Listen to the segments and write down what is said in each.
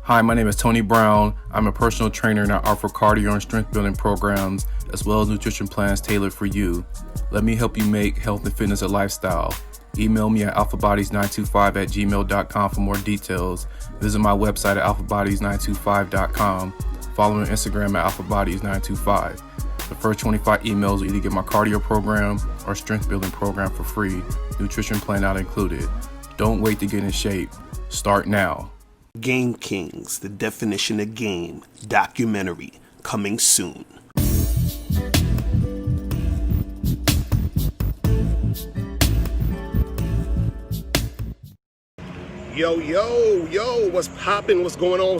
Hi, my name is Tony Brown. I'm a personal trainer and I offer cardio and strength building programs as well as nutrition plans tailored for you. Let me help you make health and fitness a lifestyle. Email me at alphabodies925@gmail.com for more details. Visit my website at alphabodies925.com. Follow me on Instagram at alphabodies925. The first 25 emails will either get my cardio program or strength building program for free, nutrition plan not included. Don't wait to get in shape. Start now. Game Kings, the definition of game, documentary, coming soon. Yo, what's poppin'? What's going on?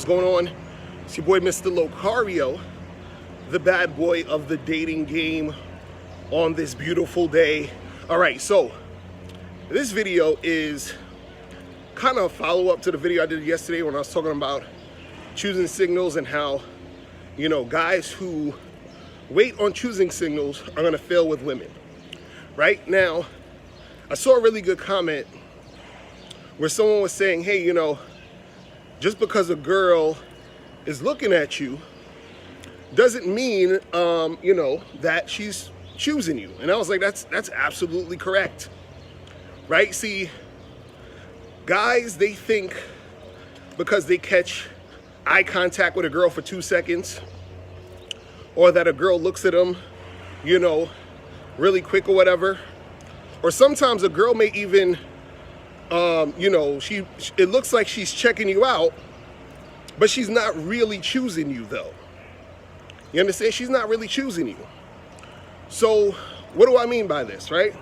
It's your boy, Mr. Locario, the bad boy of the dating game on this beautiful day. All right, so this video is kind of a follow-up to the video I did yesterday when I was talking about choosing signals and how, you know, guys who wait on choosing signals are gonna fail with women. Right now, I saw a really good comment where someone was saying, hey, you know, just because a girl is looking at you doesn't mean, you know, that she's choosing you. And I was like, that's absolutely correct, right? See, guys, they think because they catch eye contact with a girl for 2 seconds, or that a girl looks at them, you know, really quick or whatever, or sometimes a girl may even, you know, it looks like she's checking you out, but she's not really choosing you though. You understand? She's not really choosing you. So what do I mean by this, right?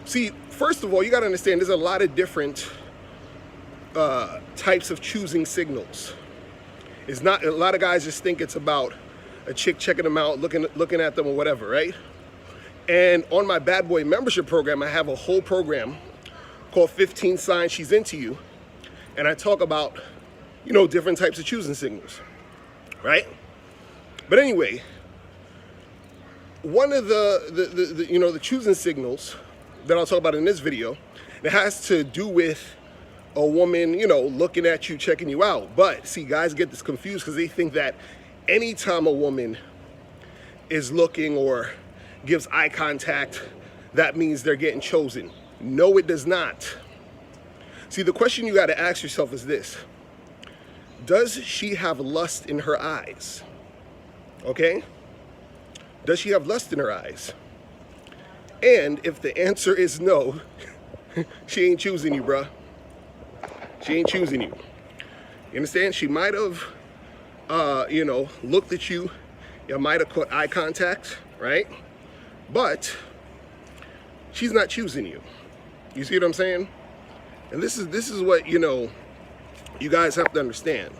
See, first of all, you got to understand there's a lot of different types of choosing signals. It's not, a lot of guys just think it's about a chick checking them out, looking at them or whatever, right? And on my Bad Boy membership program, I have a whole program called 15 Signs She's Into You. And I talk about, you know, different types of choosing signals, right? But anyway, one of the you know, the choosing signals that I'll talk about in this video, it has to do with a woman, you know, looking at you, checking you out. But see, guys get this confused because they think that anytime a woman is looking or gives eye contact, that means they're getting chosen. No, it does not. See, the question you got to ask yourself is this: does she have lust in her eyes? Okay? Does she have lust in her eyes? And if the answer is no, she ain't choosing you, bruh. She ain't choosing you. You understand? She might have, you know, looked at you. You might have caught eye contact, right? But she's not choosing you. You see what I'm saying? And this is what, you know, you guys have to understand.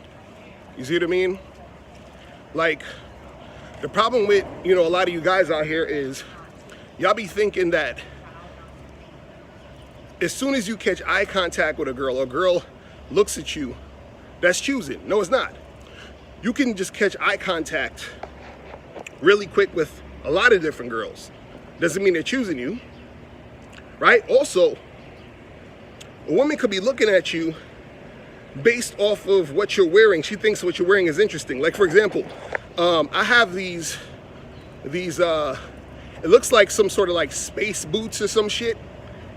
You see what I mean? Like, the problem with, you know, a lot of you guys out here is y'all be thinking that as soon as you catch eye contact with a girl looks at you, that's choosing. No, it's not. You can just catch eye contact really quick with a lot of different girls. Doesn't mean they're choosing you, right? Also, a woman could be looking at you based off of what you're wearing. She thinks what you're wearing is interesting. Like, for example, I have these it looks like some sort of like space boots or some shit.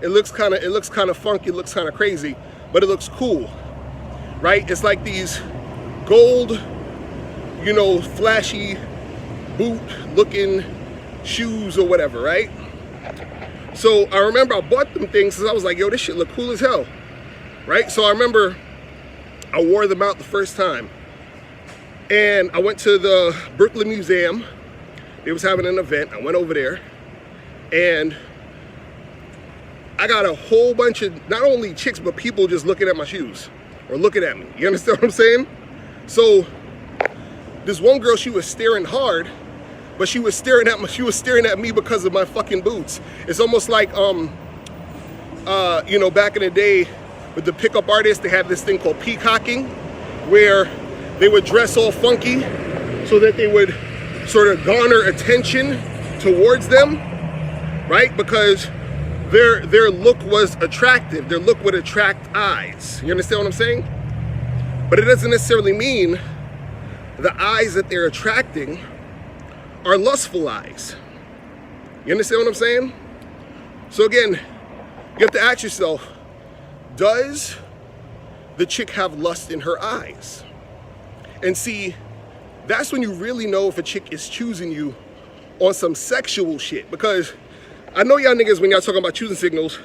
It looks kind of funky, it looks kind of crazy, but it looks cool, right? It's like these gold, you know, flashy boot looking shoes or whatever, right? So I remember I bought them things because I was like, yo, this shit look cool as hell, right? So I remember I wore them out the first time. And I went to the Brooklyn Museum. They was having an event. I went over there and I got a whole bunch of, not only chicks, but people just looking at my shoes or looking at me. You understand what I'm saying? So this one girl, she was staring hard, but she was staring at me because of my fucking boots. It's almost like, you know, back in the day with the pickup artists, they had this thing called peacocking, where they would dress all funky so that they would sort of garner attention towards them, right? Because their look was attractive. Their look would attract eyes. You understand what I'm saying? But it doesn't necessarily mean the eyes that they're attracting are lustful eyes. You understand what I'm saying? So again, you have to ask yourself, does the chick have lust in her eyes? And see, that's when you really know if a chick is choosing you on some sexual shit. Because I know y'all niggas, when y'all talking about choosing signals,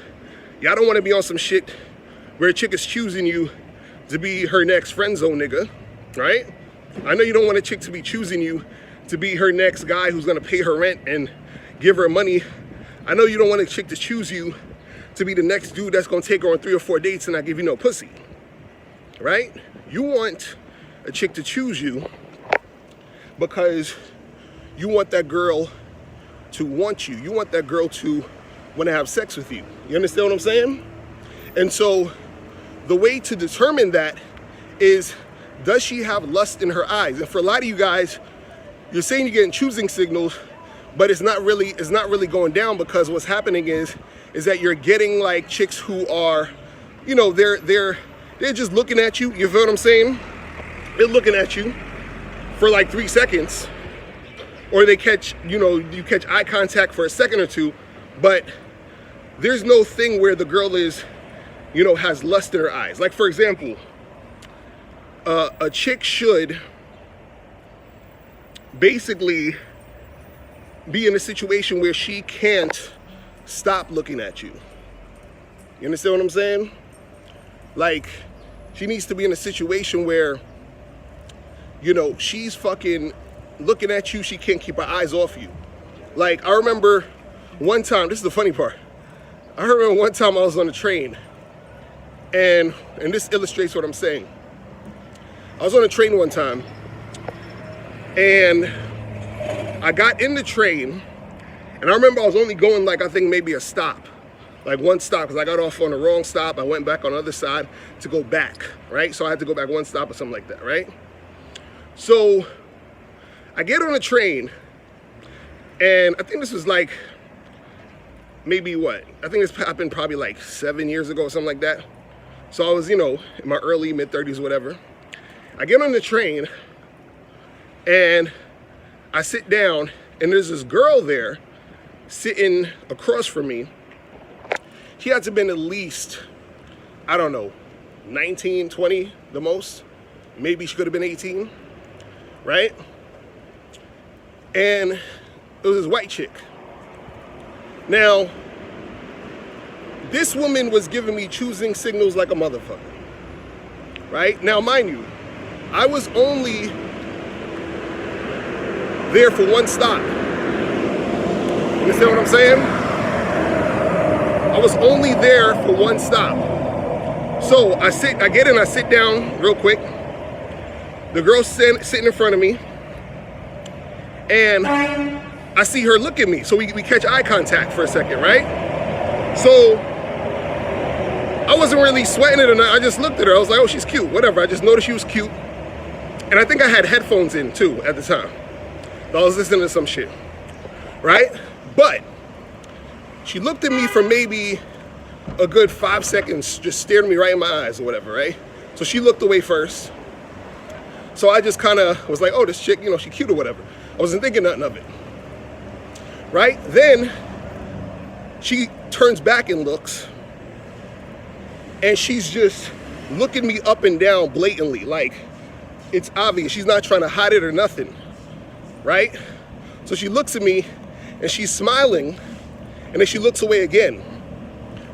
y'all don't want to be on some shit where a chick is choosing you to be her next friend zone nigga, right? I know you don't want a chick to be choosing you to be her next guy who's gonna pay her rent and give her money. I know you don't want a chick to choose you to be the next dude that's gonna take her on 3 or 4 dates and not give you no pussy, right? You want a chick to choose you because you want that girl to want you. You want that girl to want to have sex with you. You understand what I'm saying? And so the way to determine that is, does she have lust in her eyes? And for a lot of you guys, you're saying you're getting choosing signals, but it's not really going down, because what's happening is that you're getting like chicks who are, you know, they're just looking at you. You feel what I'm saying? They're looking at you for like 3 seconds, or they catch, you know, you catch eye contact for a second or two, but there's no thing where the girl is, you know, has lust in her eyes. Like, for example, a chick should basically be in a situation where she can't stop looking at you. You understand what I'm saying? Like, she needs to be in a situation where, you know, she's fucking looking at you, she can't keep her eyes off you. Like, I remember one time, this is the funny part, I remember one time I was on a train, and this illustrates what I'm saying. I was on a train one time, and I got in the train, and I remember I was only going like, I think maybe a stop, like one stop, because I got off on the wrong stop. I went back on the other side to go back, right? So I had to go back one stop or something like that, right? So I get on a train, and I think this was like, maybe what? I think this happened probably like 7 years ago or something like that. So I was, you know, in my early, mid-30s, whatever. I get on the train, and I sit down, and there's this girl there sitting across from me. She had to have been at least, I don't know, 19, 20 the most. Maybe she could have been 18, right? And it was this white chick. Now, this woman was giving me choosing signals like a motherfucker, right? Now, mind you, I was only there for one stop. You understand what I'm saying? I was only there for one stop. So I get in, I sit down real quick. The girl's sitting in front of me, and I see her look at me. So we catch eye contact for a second, right? So I wasn't really sweating it or not. I just looked at her. I was like, oh, she's cute, whatever. I just noticed she was cute. And I think I had headphones in too at the time. I was listening to some shit, right? But she looked at me for maybe a good 5 seconds, just stared me right in my eyes or whatever, right? So she looked away first. So I just kind of was like, oh, this chick, you know, she cute or whatever. I wasn't thinking nothing of it, right? Then she turns back and looks, and she's just looking me up and down blatantly, like it's obvious. She's not trying to hide it or nothing, right? So she looks at me, and she's smiling, and then she looks away again,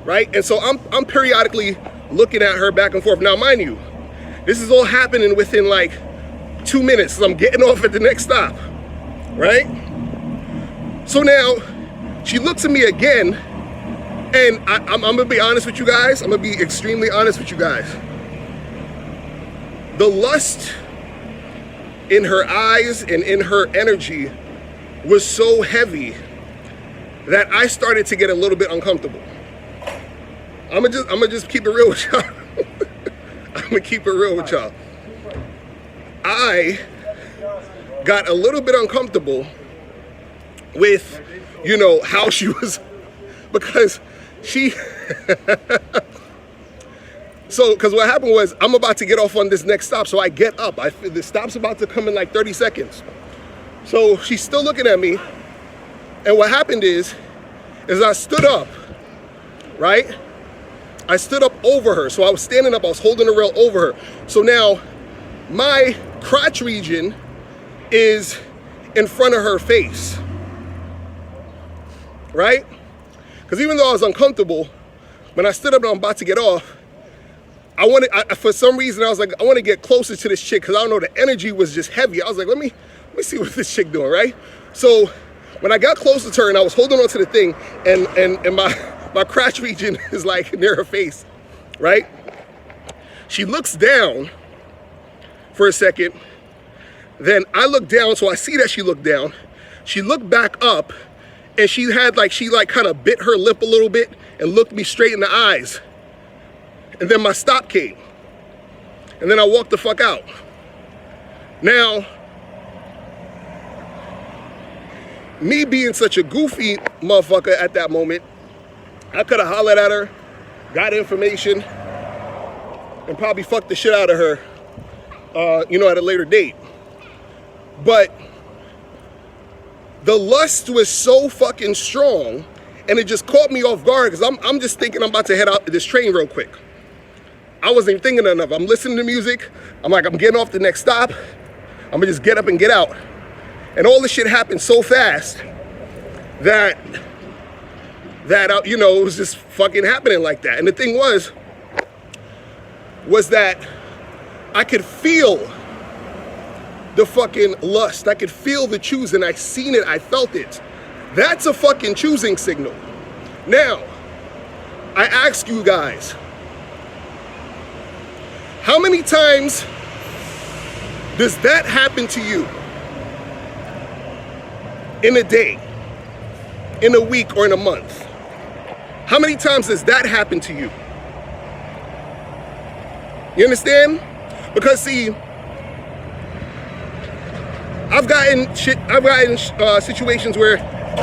right? And so I'm periodically looking at her back and forth. Now, mind you, this is all happening within like 2 minutes, so I'm getting off at the next stop, right? So now she looks at me again, and I'm gonna be honest with you guys. I'm gonna be extremely honest with you guys. The lust in her eyes and in her energy was so heavy that I started to get a little bit uncomfortable. I'm gonna just keep it real with y'all. I'm gonna keep it real with y'all. I got a little bit uncomfortable with, you know, how she was, because she So, because what happened was, I'm about to get off on this next stop, so I get up. The stop's about to come in like 30 seconds. So she's still looking at me, and what happened is I stood up, right? I stood up over her. So I was standing up, I was holding the rail over her. So now my crotch region is in front of her face, right? Because even though I was uncomfortable, when I stood up and I'm about to get off, for some reason, I was like, I want to get closer to this chick because I don't know, the energy was just heavy. I was like, let me see what this chick doing, right? So when I got closer to her and I was holding on to the thing, and my crotch region is like near her face, right? She looks down for a second. Then I look down, so I see that she looked down. She looked back up, and she kind of bit her lip a little bit and looked me straight in the eyes. And then my stop came. And then I walked the fuck out. Now, me being such a goofy motherfucker at that moment, I could have hollered at her, got information, and probably fucked the shit out of her, at a later date. But the lust was so fucking strong, and it just caught me off guard because I'm just thinking I'm about to head out to this train real quick. I wasn't even thinking enough. I'm listening to music. I'm like, I'm getting off the next stop. I'm gonna just get up and get out. And all this shit happened so fast that it was just fucking happening like that. And the thing was that I could feel the fucking lust. I could feel the choosing. I seen it. I felt it. That's a fucking choosing signal. Now, I ask you guys, how many times does that happen to you in a day, in a week, or in a month? How many times does that happen to you? You understand? Because see, I've gotten situations where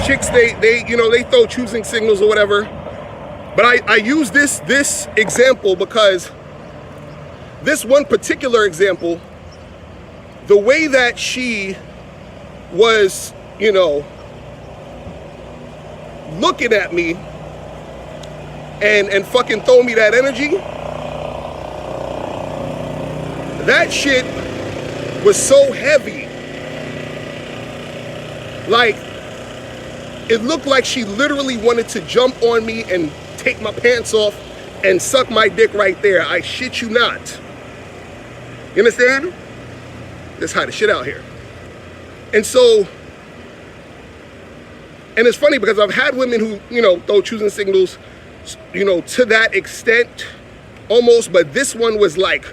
chicks, they throw choosing signals or whatever. But I use this example because this one particular example, the way that she was, looking at me and fucking throwing me that energy, that shit was so heavy. Like, it looked like she literally wanted to jump on me and take my pants off and suck my dick right there. I shit you not. You understand? That's hot as shit out here. And so, and it's funny because I've had women who, throw choosing signals, to that extent almost, but this one was like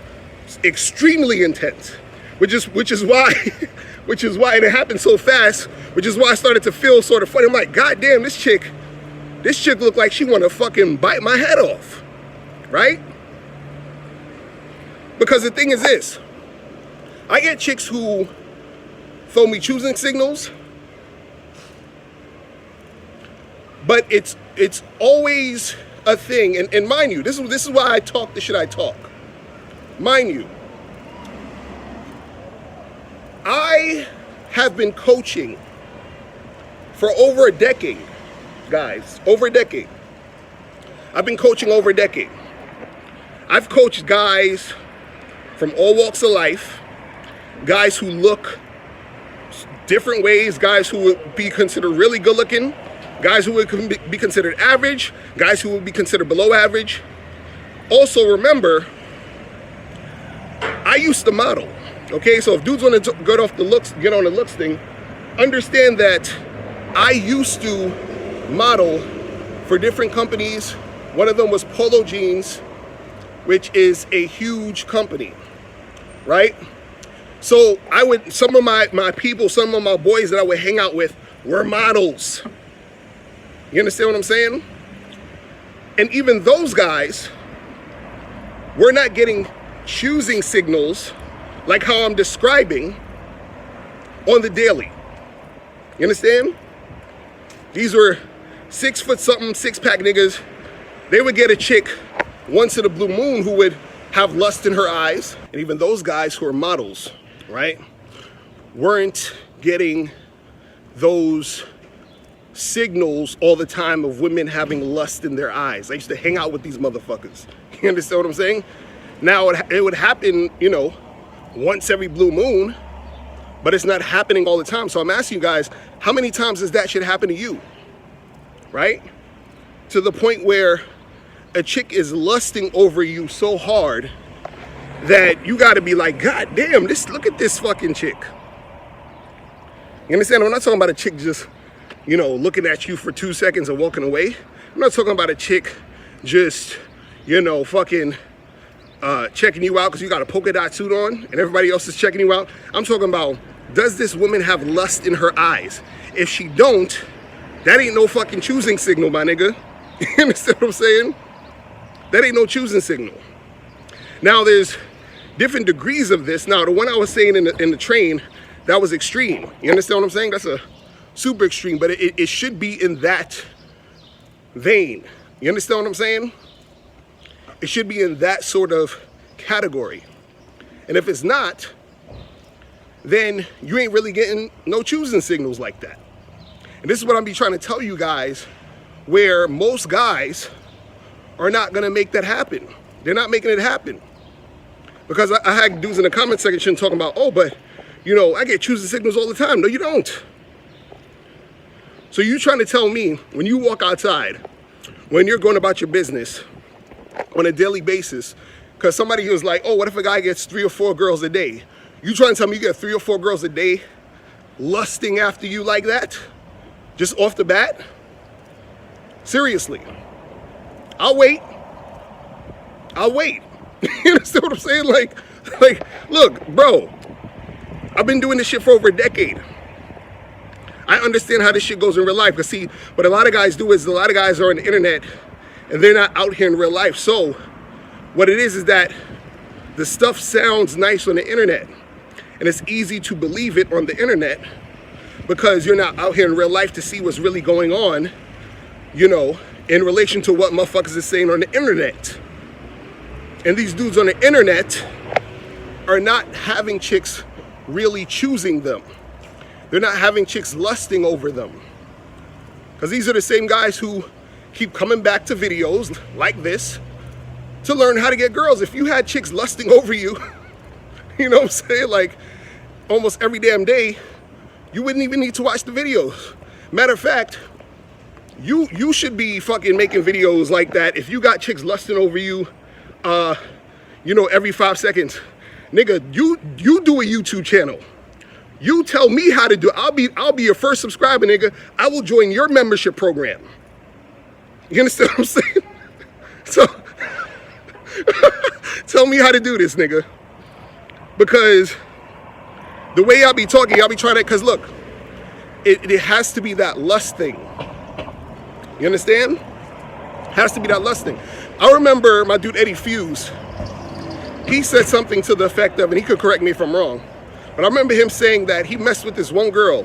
extremely intense, which is why, and it happened so fast, which is why I started to feel sort of funny. I'm like, God damn, this chick looked like she want to fucking bite my head off, right? Because the thing is this, I get chicks who throw me choosing signals, but it's always a thing, and mind you, this is why I talk the shit I talk. Mind you, I have been coaching for over a decade, guys, over a decade. I've been coaching over a decade. I've coached guys from all walks of life, guys who look different ways, guys who would be considered really good looking, guys who would be considered average, guys who would be considered below average. Also remember, I used to model, okay? So if dudes want to get on the looks thing, understand that I used to model for different companies. One of them was Polo Jeans, which is a huge company, right? So some of my people, some of my boys that I would hang out with were models. You understand what I'm saying? And even those guys were not getting choosing signals like how I'm describing on the daily. You understand? These were 6 foot something, 6-pack niggas. They would get a chick once in a blue moon who would have lust in her eyes. And even those guys who are models, right, weren't getting those signals all the time of women having lust in their eyes. I used to hang out with these motherfuckers. You understand what I'm saying? Now it would happen, you know, once every blue moon, but it's not happening all the time. So I'm asking you guys, how many times does that shit happen to you? Right? To the point where a chick is lusting over you so hard that you gotta be like, God damn, look at this fucking chick. You understand? I'm not talking about a chick just, you know, looking at you for 2 seconds and walking away. I'm not talking about a chick just, you know, fucking checking you out because you got a polka dot suit on and everybody else is checking you out. I'm talking about, does this woman have lust in her eyes? If she don't, that ain't no fucking choosing signal, my nigga. You understand what I'm saying? That ain't no choosing signal. Now there's different degrees of this. Now the one I was saying in the train, that was extreme. You understand what I'm saying? That's a super extreme, but it should be in that vein. You understand what I'm saying? It should be in that sort of category. And if it's not, then you ain't really getting no choosing signals like that. And this is what I'm trying to tell you guys, where most guys are not gonna make that happen. They're not making it happen. Because I had dudes in the comment section talking about, oh, but you know, I get choosing signals all the time. No, you don't. So you trying to tell me when you walk outside, when you're going about your business on a daily basis, because somebody was like, oh, what if a guy gets 3 or 4 girls a day? You trying to tell me you get 3 or 4 girls a day lusting after you like that? Just off the bat? Seriously. I'll wait. You understand what I'm saying? Like, look, bro, I've been doing this shit for over a decade. I understand how this shit goes in real life. Because see, what a lot of guys do is a lot of guys are on the internet and they're not out here in real life. So what it is that the stuff sounds nice on the internet. And it's easy to believe it on the internet because you're not out here in real life to see what's really going on, you know, in relation to what motherfuckers are saying on the internet. And these dudes on the internet are not having chicks really choosing them. They're not having chicks lusting over them. Because these are the same guys who keep coming back to videos like this to learn how to get girls. If you had chicks lusting over you, you know what I'm saying, like almost every damn day, you wouldn't even need to watch the videos. Matter of fact, you should be fucking making videos like that if you got chicks lusting over you, you know, every 5 seconds. Nigga, you do a YouTube channel. You tell me how to do it. I'll be your first subscriber, nigga. I will join your membership program. You understand what I'm saying? So tell me how to do this, nigga. Because the way y'all be talking, y'all be trying to, because look, it has to be that lust thing. You understand? It has to be that lust thing. I remember my dude Eddie Fuse, he said something to the effect of, and he could correct me if I'm wrong, but I remember him saying that he messed with this one girl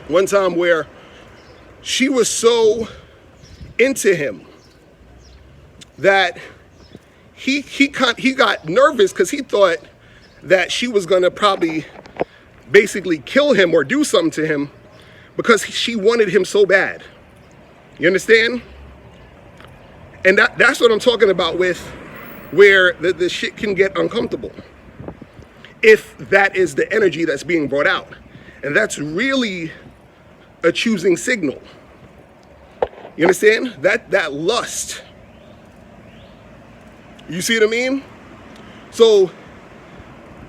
one time where she was so into him that he got nervous because he thought that she was gonna probably basically kill him or do something to him because she wanted him so bad. You understand? And that's what I'm talking about with where the shit can get uncomfortable. If that is the energy that's being brought out. And that's really a choosing signal. You understand? That lust. You see what I mean? So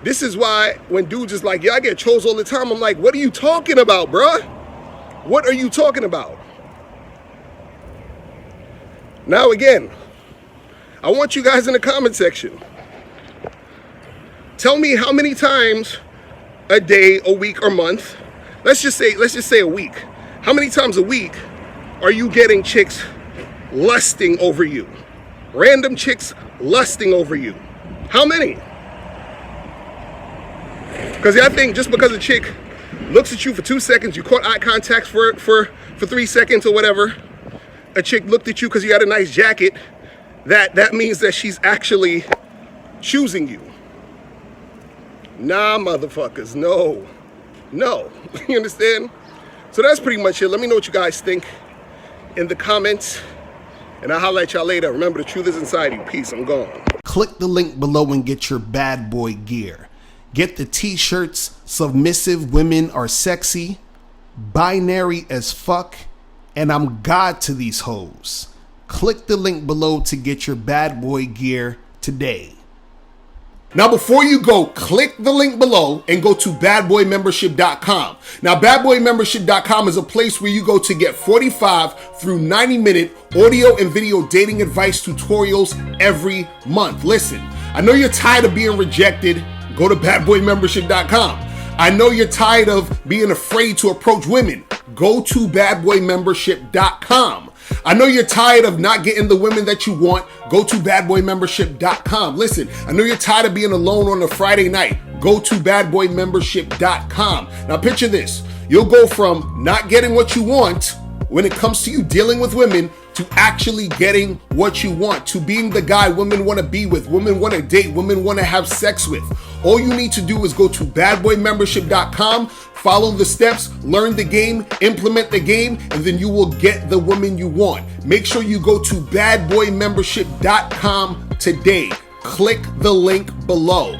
this is why when dudes is like, yeah, I get chose all the time, I'm like, what are you talking about, bruh? What are you talking about? Now again, I want you guys in the comment section. Tell me how many times a day, a week, or month, let's just say a week. How many times a week are you getting chicks lusting over you? Random chicks lusting over you. How many? Because I think just because a chick looks at you for 2 seconds, you caught eye contact for 3 seconds or whatever, a chick looked at you because you had a nice jacket, that means that she's actually choosing you. Nah, motherfuckers, no. You understand? So that's pretty much it. Let me know what you guys think in the comments, and I'll holler at y'all later. Remember, the truth is inside you. Peace, I'm gone. Click the link below and get your bad boy gear. Get the t-shirts, Submissive Women Are Sexy, Binary as Fuck, and I'm God to These Hoes. Click the link below to get your bad boy gear today. Now, before you go, click the link below and go to badboymembership.com. Now, badboymembership.com is a place where you go to get 45 through 90-minute audio and video dating advice tutorials every month. Listen, I know you're tired of being rejected. Go to badboymembership.com. I know you're tired of being afraid to approach women. Go to badboymembership.com. I know you're tired of not getting the women that you want. Go to badboymembership.com. Listen, I know you're tired of being alone on a Friday night. Go to badboymembership.com. Now picture this. You'll go from not getting what you want when it comes to you dealing with women to actually getting what you want, to being the guy women want to be with, women want to date, women want to have sex with. All you need to do is go to badboymembership.com, follow the steps, learn the game, implement the game, and then you will get the woman you want. Make sure you go to badboymembership.com today. Click the link below.